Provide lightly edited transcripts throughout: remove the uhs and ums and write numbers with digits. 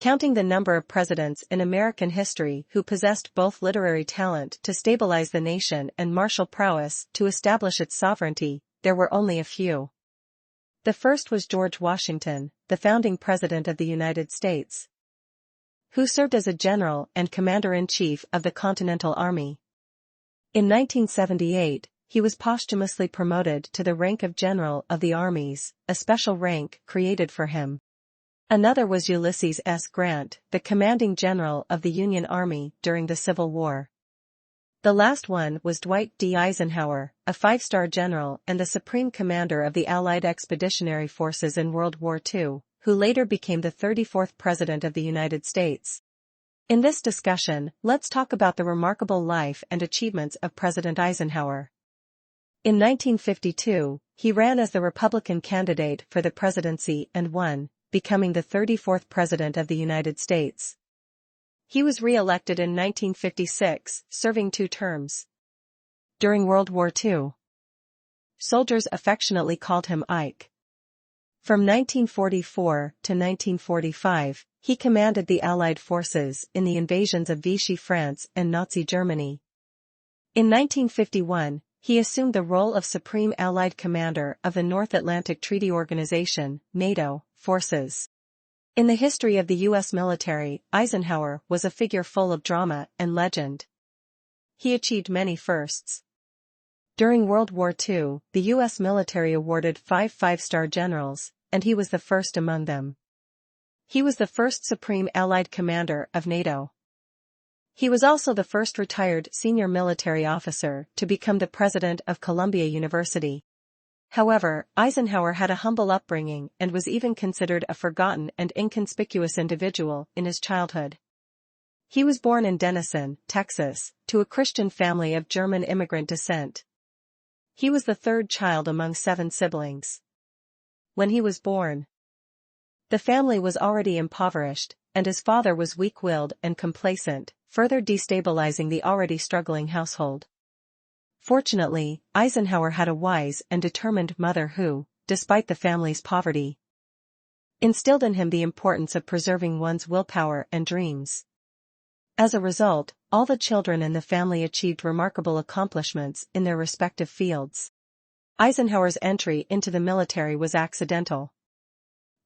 counting the number of presidents in American history who possessed both literary talent to stabilize the nation and martial prowess to establish its sovereignty, there were only a few. The first was George Washington, the founding president of the United States, who served as a general and commander-in-chief of the Continental Army. In 1978, he was posthumously promoted to the rank of General of the Armies, a special rank created for him. Another was Ulysses S. Grant, the commanding general of the Union Army during the Civil War. The last one was Dwight D. Eisenhower, a five-star general and the supreme commander of the Allied Expeditionary Forces in World War II, who later became the 34th President of the United States. In this discussion, let's talk about the remarkable life and achievements of President Eisenhower. In 1952, he ran as the Republican candidate for the presidency and won, becoming the 34th President of the United States. He was re-elected in 1956, serving 2 terms. During World War II, soldiers affectionately called him Ike. From 1944 to 1945, he commanded the Allied forces in the invasions of Vichy France and Nazi Germany. In 1951, he assumed the role of Supreme Allied Commander of the North Atlantic Treaty Organization, NATO, forces. In the history of the U.S. military, Eisenhower was a figure full of drama and legend. He achieved many firsts. During World War II, the U.S. military awarded 5 five-star generals, and he was the first among them. He was the first Supreme Allied Commander of NATO. He was also the first retired senior military officer to become the president of Columbia University. However, Eisenhower had a humble upbringing and was even considered a forgotten and inconspicuous individual in his childhood. He was born in Denison, Texas, to a Christian family of German immigrant descent. He was the 3rd child among 7 siblings. When he was born, the family was already impoverished, and his father was weak-willed and complacent, further destabilizing the already struggling household. Fortunately, Eisenhower had a wise and determined mother who, despite the family's poverty, instilled in him the importance of preserving one's willpower and dreams. As a result, all the children in the family achieved remarkable accomplishments in their respective fields. Eisenhower's entry into the military was accidental.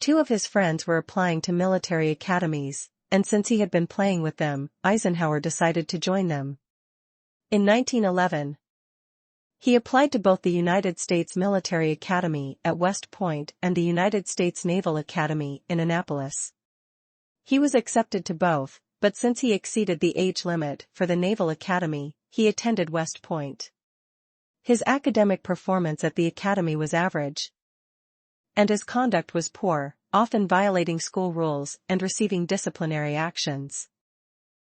2 of his friends were applying to military academies, and since he had been playing with them, Eisenhower decided to join them. In 1911, he applied to both the United States Military Academy at West Point and the United States Naval Academy in Annapolis. He was accepted to both, but since he exceeded the age limit for the Naval Academy, he attended West Point. His academic performance at the academy was average, and his conduct was poor, often violating school rules and receiving disciplinary actions.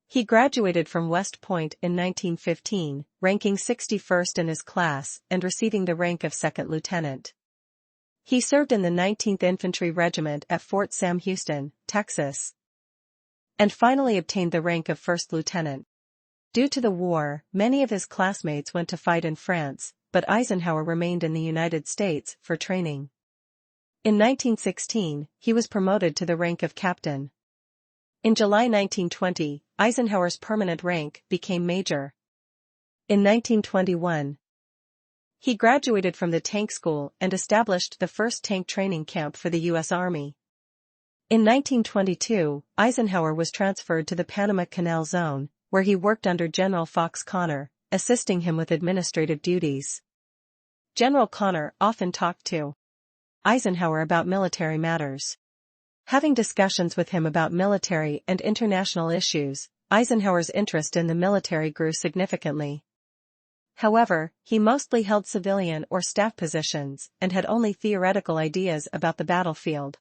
He graduated from West Point in 1915, ranking 61st in his class and receiving the rank of 2nd lieutenant. He served in the 19th Infantry Regiment at Fort Sam Houston, Texas, and finally obtained the rank of 1st lieutenant. Due to the war, many of his classmates went to fight in France, but Eisenhower remained in the United States for training. In 1916, he was promoted to the rank of captain. In July 1920, Eisenhower's permanent rank became major. In 1921, he graduated from the tank school and established the first tank training camp for the U.S. Army. In 1922, Eisenhower was transferred to the Panama Canal Zone, where he worked under General Fox Connor, assisting him with administrative duties. General Connor often talked to Eisenhower about military matters. Having discussions with him about military and international issues, Eisenhower's interest in the military grew significantly. However, he mostly held civilian or staff positions and had only theoretical ideas about the battlefield.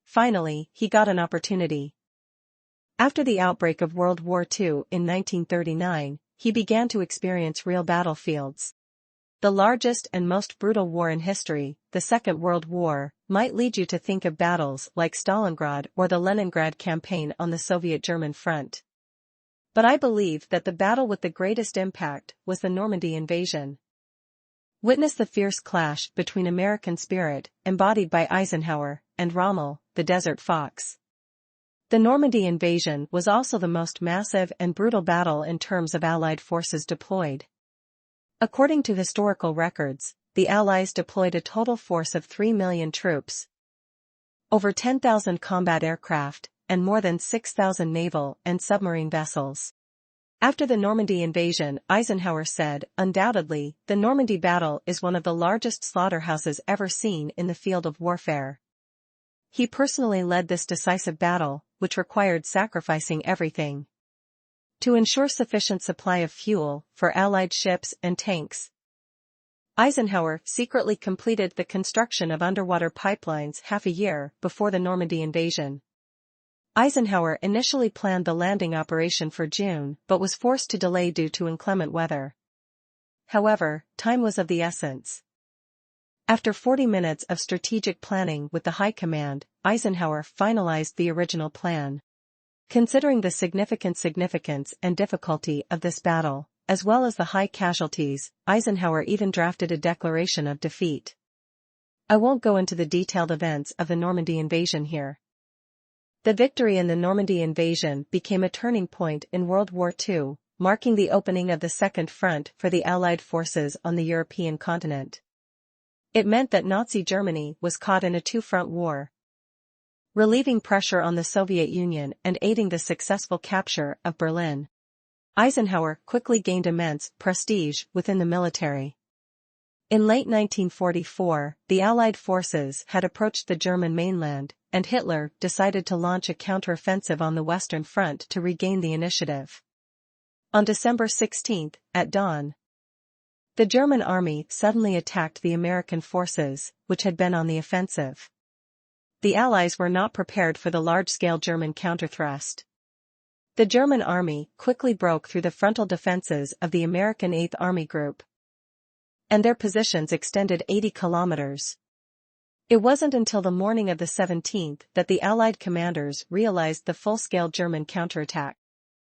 Finally, he got an opportunity. After the outbreak of World War II in 1939, he began to experience real battlefields. The largest and most brutal war in history, the Second World War, might lead you to think of battles like Stalingrad or the Leningrad campaign on the Soviet-German front. But I believe that the battle with the greatest impact was the Normandy invasion. Witness the fierce clash between American spirit, embodied by Eisenhower, and Rommel, the Desert Fox. The Normandy invasion was also the most massive and brutal battle in terms of Allied forces deployed. According to historical records, the Allies deployed a total force of 3 million troops, over 10,000 combat aircraft, and more than 6,000 naval and submarine vessels. After the Normandy invasion, Eisenhower said, "Undoubtedly, the Normandy battle is one of the largest slaughterhouses ever seen in the field of warfare." He personally led this decisive battle, which required sacrificing everything to ensure sufficient supply of fuel for Allied ships and tanks. Eisenhower secretly completed the construction of underwater pipelines half a year before the Normandy invasion. Eisenhower initially planned the landing operation for June but was forced to delay due to inclement weather. However, time was of the essence. After 40 minutes of strategic planning with the High Command, Eisenhower finalized the original plan. Considering the significance and difficulty of this battle, as well as the high casualties, Eisenhower even drafted a declaration of defeat. I won't go into the detailed events of the Normandy invasion here. The victory in the Normandy invasion became a turning point in World War II, marking the opening of the Second Front for the Allied forces on the European continent. It meant that Nazi Germany was caught in a two-front war, relieving pressure on the Soviet Union and aiding the successful capture of Berlin. Eisenhower quickly gained immense prestige within the military. In late 1944, the Allied forces had approached the German mainland, and Hitler decided to launch a counteroffensive on the Western Front to regain the initiative. On December 16, at dawn, the German army suddenly attacked the American forces, which had been on the offensive. The Allies were not prepared for the large-scale German counterthrust. The German army quickly broke through the frontal defenses of the American 8th Army Group, and their positions extended 80 kilometers. It wasn't until the morning of the 17th that the Allied commanders realized the full-scale German counterattack.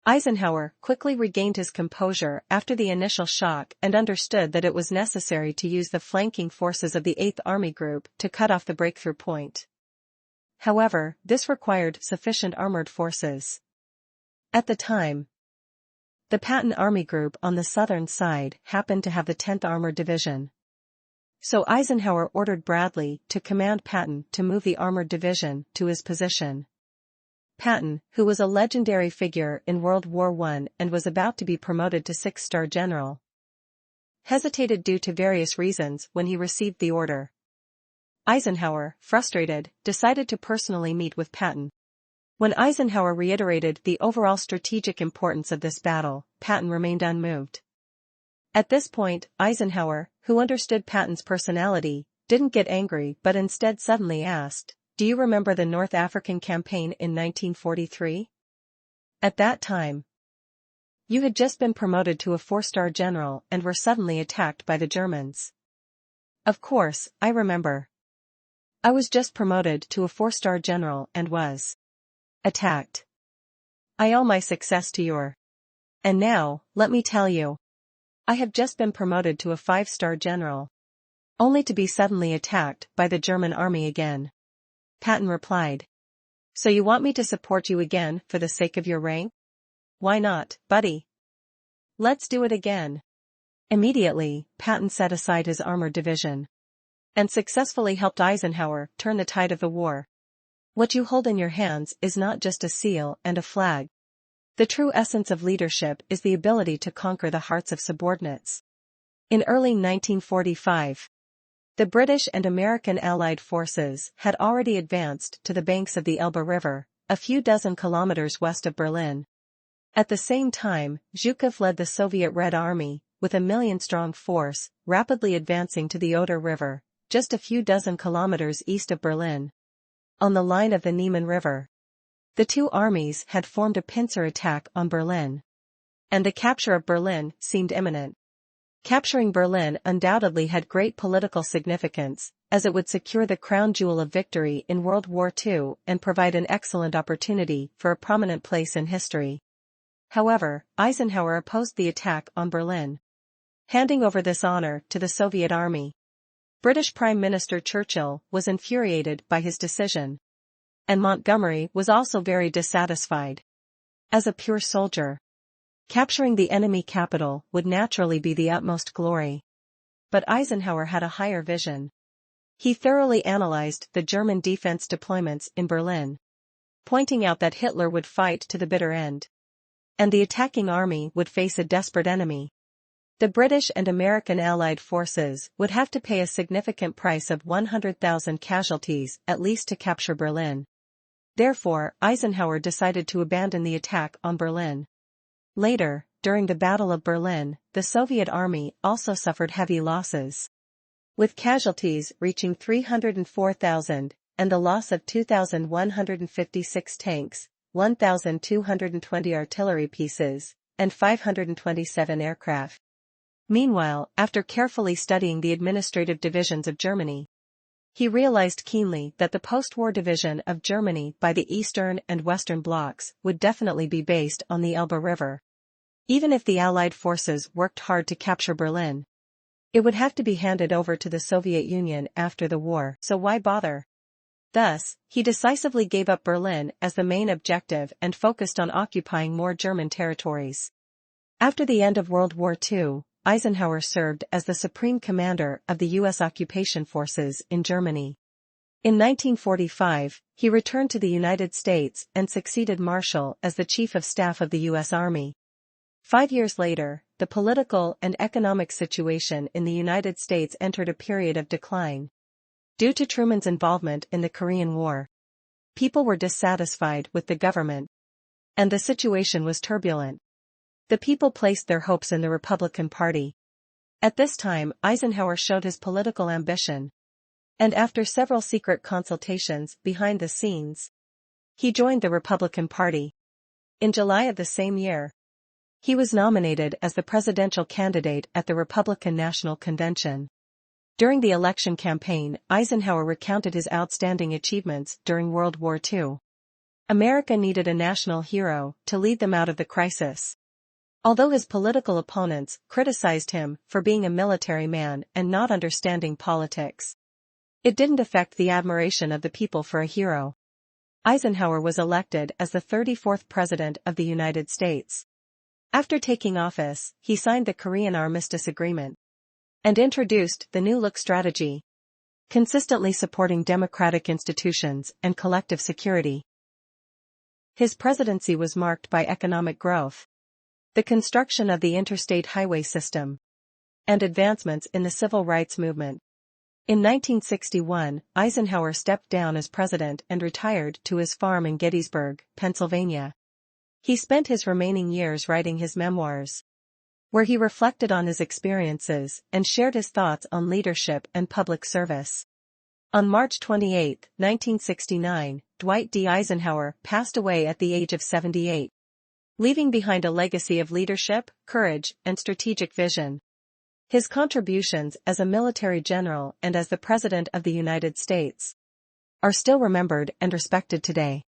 Eisenhower quickly regained his composure after the initial shock and understood that it was necessary to use the flanking forces of the 8th Army Group to cut off the breakthrough point. However, this required sufficient armored forces. At the time, the Patton Army Group on the southern side happened to have the 10th Armored Division. So Eisenhower ordered Bradley to command Patton to move the armored division to his position. Patton, who was a legendary figure in World War I and was about to be promoted to 6-star general, hesitated due to various reasons when he received the order. Eisenhower, frustrated, decided to personally meet with Patton. When Eisenhower reiterated the overall strategic importance of this battle, Patton remained unmoved. At this point, Eisenhower, who understood Patton's personality, didn't get angry but instead suddenly asked, "Do you remember the North African campaign in 1943? At that time, you had just been promoted to a 4-star general and were suddenly attacked by the Germans." "Of course, I remember. I was just promoted to a 4-star general and was attacked. I owe my success to your. And now, let me tell you, I have just been promoted to a 5-star general, only to be suddenly attacked by the German army again." Patton replied, "So you want me to support you again for the sake of your rank? Why not, buddy? Let's do it again." Immediately, Patton set aside his armored division and successfully helped Eisenhower turn the tide of the war. What you hold in your hands is not just a seal and a flag. The true essence of leadership is the ability to conquer the hearts of subordinates. In early 1945, the British and American Allied forces had already advanced to the banks of the Elbe River, a few dozen kilometers west of Berlin. At the same time, Zhukov led the Soviet Red Army, with a 1,000,000-strong force, rapidly advancing to the Oder River, just a few dozen kilometers east of Berlin. On the line of the Niemen River, the two armies had formed a pincer attack on Berlin, and the capture of Berlin seemed imminent. Capturing Berlin undoubtedly had great political significance, as it would secure the crown jewel of victory in World War II and provide an excellent opportunity for a prominent place in history. However, Eisenhower opposed the attack on Berlin, handing over this honor to the Soviet army. British Prime Minister Churchill was infuriated by his decision. And Montgomery was also very dissatisfied. As a pure soldier, capturing the enemy capital would naturally be the utmost glory. But Eisenhower had a higher vision. He thoroughly analyzed the German defense deployments in Berlin, pointing out that Hitler would fight to the bitter end, and the attacking army would face a desperate enemy. The British and American Allied forces would have to pay a significant price of 100,000 casualties at least to capture Berlin. Therefore, Eisenhower decided to abandon the attack on Berlin. Later, during the Battle of Berlin, the Soviet army also suffered heavy losses, with casualties reaching 304,000, and the loss of 2,156 tanks, 1,220 artillery pieces, and 527 aircraft. Meanwhile, after carefully studying the administrative divisions of Germany, he realized keenly that the post-war division of Germany by the Eastern and Western blocs would definitely be based on the Elbe River. Even if the Allied forces worked hard to capture Berlin, it would have to be handed over to the Soviet Union after the war, so why bother? Thus, he decisively gave up Berlin as the main objective and focused on occupying more German territories. After the end of World War II, Eisenhower served as the supreme commander of the U.S. occupation forces in Germany. In 1945, he returned to the United States and succeeded Marshall as the Chief of Staff of the U.S. Army. 5 years later, the political and economic situation in the United States entered a period of decline. Due to Truman's involvement in the Korean War, people were dissatisfied with the government, and the situation was turbulent. The people placed their hopes in the Republican Party. At this time, Eisenhower showed his political ambition, and after several secret consultations behind the scenes, he joined the Republican Party. In July of the same year, he was nominated as the presidential candidate at the Republican National Convention. During the election campaign, Eisenhower recounted his outstanding achievements during World War II. America needed a national hero to lead them out of the crisis. Although his political opponents criticized him for being a military man and not understanding politics, it didn't affect the admiration of the people for a hero. Eisenhower was elected as the 34th President of the United States. After taking office, he signed the Korean Armistice Agreement and introduced the New Look strategy, consistently supporting democratic institutions and collective security. His presidency was marked by economic growth, the construction of the interstate highway system, and advancements in the civil rights movement. In 1961, Eisenhower stepped down as president and retired to his farm in Gettysburg, Pennsylvania. He spent his remaining years writing his memoirs, where he reflected on his experiences and shared his thoughts on leadership and public service. On March 28, 1969, Dwight D. Eisenhower passed away at the age of 78. Leaving behind a legacy of leadership, courage, and strategic vision. His contributions as a military general and as the President of the United States are still remembered and respected today.